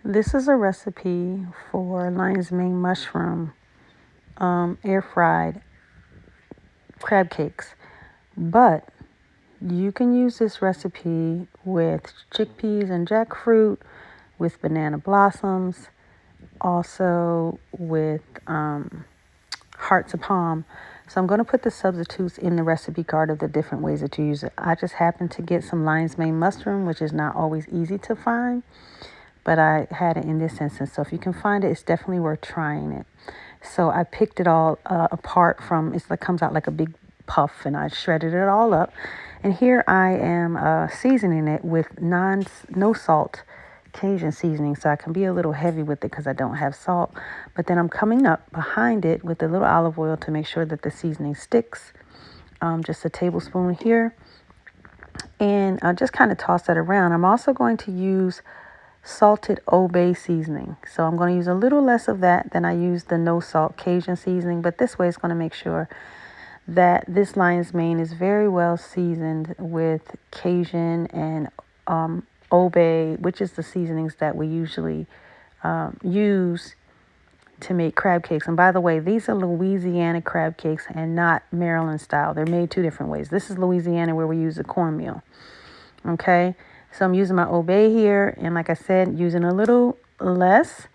This is a recipe for lion's mane mushroom air fried crab cakes, but you can use this recipe with chickpeas and jackfruit, with banana blossoms, also with hearts of palm. So I'm going to put the substitutes in the recipe card of the different ways that you use it. I just happened to get some lion's mane mushroom, which is not always easy to find, but I had it in this instance. So if you can find it, it's definitely worth trying it. So I picked it all apart from, it comes out like a big puff, and I shredded it all up. And here I am seasoning it with no salt Cajun seasoning, so I can be a little heavy with it because I don't have salt. But then I'm coming up behind it with a little olive oil to make sure that the seasoning sticks. Just a tablespoon here. And I'll just kind of toss that around. I'm also going to use salted Old Bay seasoning. So I'm going to use a little less of that than I use the no salt Cajun seasoning, but this way it's going to make sure that this lion's mane is very well seasoned with Cajun and Old Bay, which is the seasonings that we usually use to make crab cakes. And by the way, these are Louisiana crab cakes and not Maryland style. They're made two different ways. This is Louisiana, where we use the cornmeal. Okay, so I'm using my Old Bay here, and like I said, using a little less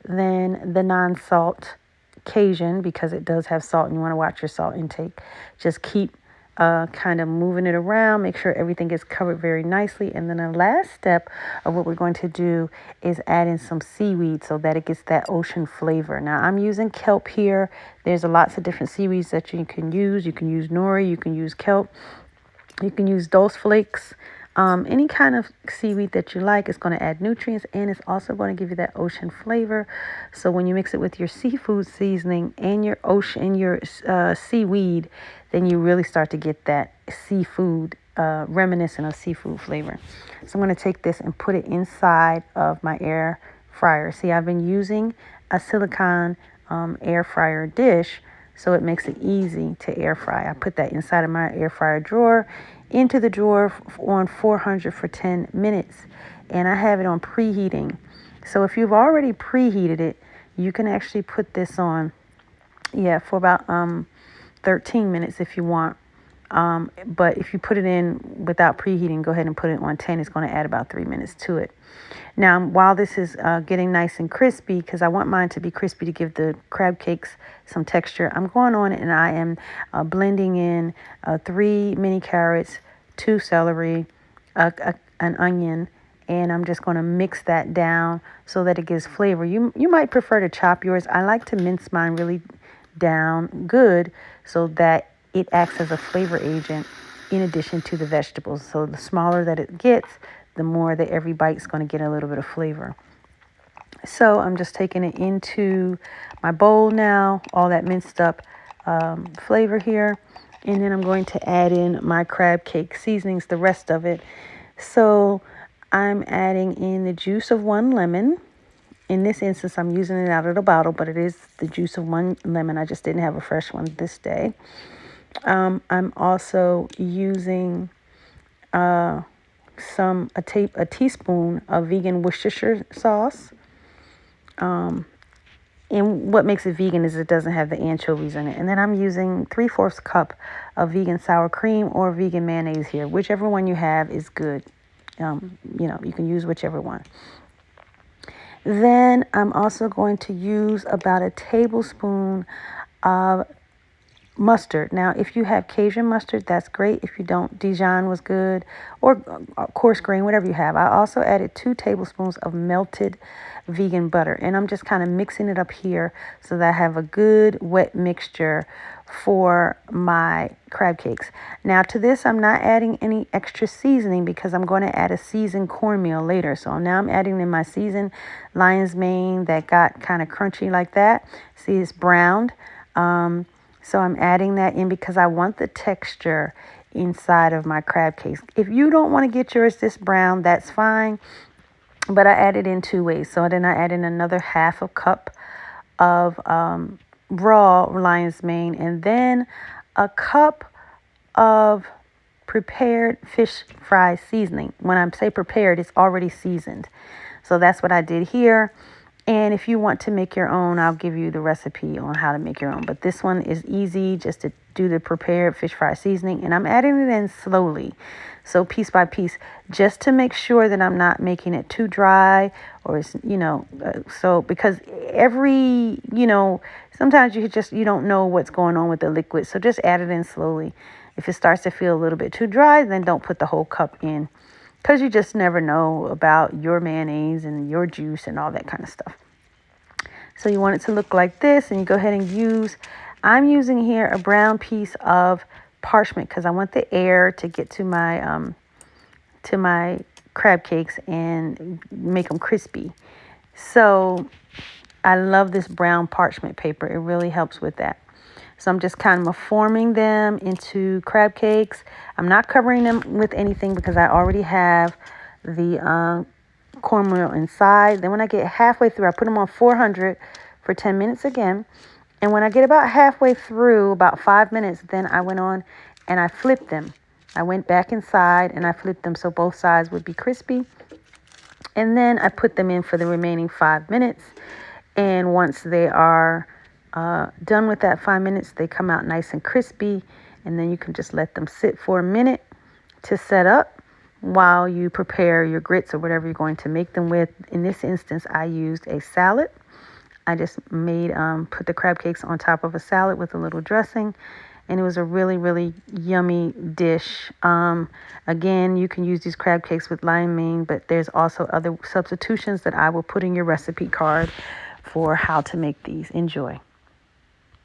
than the non-salt Cajun because it does have salt, and you want to watch your salt intake. Just keep kind of moving it around, make sure everything gets covered very nicely. And then the last step of what we're going to do is add in some seaweed so that it gets that ocean flavor. Now I'm using kelp here. There's lots of different seaweeds that you can use. You can use nori, you can use kelp, you can use dulse flakes. Any kind of seaweed that you like is going to add nutrients, and it's also going to give you that ocean flavor. So when you mix it with your seafood seasoning and your seaweed, then you really start to get that seafood, reminiscent of seafood flavor. So I'm going to take this and put it inside of my air fryer. See, I've been using a silicone air fryer dish, so it makes it easy to air fry. I put that inside of my air fryer drawer, into the drawer on 400 for 10 minutes, and I have it on preheating. So if you've already preheated it, you can actually put this on, for about 13 minutes if you want. But if you put it in without preheating, go ahead and put it on 10. It's going to add about 3 minutes to it. Now, while this is getting nice and crispy, because I want mine to be crispy to give the crab cakes some texture, I'm going on and I am blending in 3 mini carrots, 2 celery, an onion, and I'm just going to mix that down so that it gives flavor. You might prefer to chop yours. I like to mince mine really down good so that it acts as a flavor agent in addition to the vegetables. So the smaller that it gets, the more that every bite's going to get a little bit of flavor. So I'm just taking it into my bowl now, all that minced up flavor here. And then I'm going to add in my crab cake seasonings, the rest of it. So I'm adding in the juice of 1 lemon. In this instance, I'm using it out of the bottle, but it is the juice of 1 lemon. I just didn't have a fresh one this day. I'm also using a teaspoon of vegan Worcestershire sauce. And what makes it vegan is it doesn't have the anchovies in it. And then I'm using 3/4 cup of vegan sour cream or vegan mayonnaise here. Whichever one you have is good. You can use whichever one. Then I'm also going to use about a tablespoon of mustard. Now, if you have Cajun mustard, that's great. If you don't, Dijon was good, or coarse grain, whatever you have. I also added 2 tablespoons of melted vegan butter, and I'm just kind of mixing it up here so that I have a good wet mixture for my crab cakes. Now, to this, I'm not adding any extra seasoning because I'm going to add a seasoned cornmeal later. So now I'm adding in my seasoned lion's mane that got kind of crunchy like that. See, it's browned. So I'm adding that in because I want the texture inside of my crab cakes. If you don't want to get yours this brown, that's fine. But I added in 2 ways. So then I add in another 1/2 cup of raw lion's mane, and then a cup of prepared fish fry seasoning. When I say prepared, it's already seasoned. So that's what I did here. And if you want to make your own, I'll give you the recipe on how to make your own. But this one is easy, just to do the prepared fish fry seasoning. And I'm adding it in slowly, so piece by piece, just to make sure that I'm not making it too dry, or it's, so because sometimes you don't know what's going on with the liquid. So just add it in slowly. If it starts to feel a little bit too dry, then don't put the whole cup in, because you just never know about your mayonnaise and your juice and all that kind of stuff. So you want it to look like this, and you go ahead and I'm using here a brown piece of parchment, because I want the air to get to my crab cakes and make them crispy. So I love this brown parchment paper. It really helps with that. So I'm just kind of forming them into crab cakes. I'm not covering them with anything because I already have the cornmeal inside. Then when I get halfway through, I put them on 400 for 10 minutes again. And when I get about halfway through, about 5 minutes, then I went on and I flipped them. I went back inside and I flipped them so both sides would be crispy. And then I put them in for the remaining 5 minutes. And once they are done with that 5 minutes, they come out nice and crispy. And then you can just let them sit for a minute to set up while you prepare your grits or whatever you're going to make them with. In this instance, I used a salad. I just put the crab cakes on top of a salad with a little dressing. And it was a really, really yummy dish. Again, you can use these crab cakes with limeade, but there's also other substitutions that I will put in your recipe card for how to make these. Enjoy.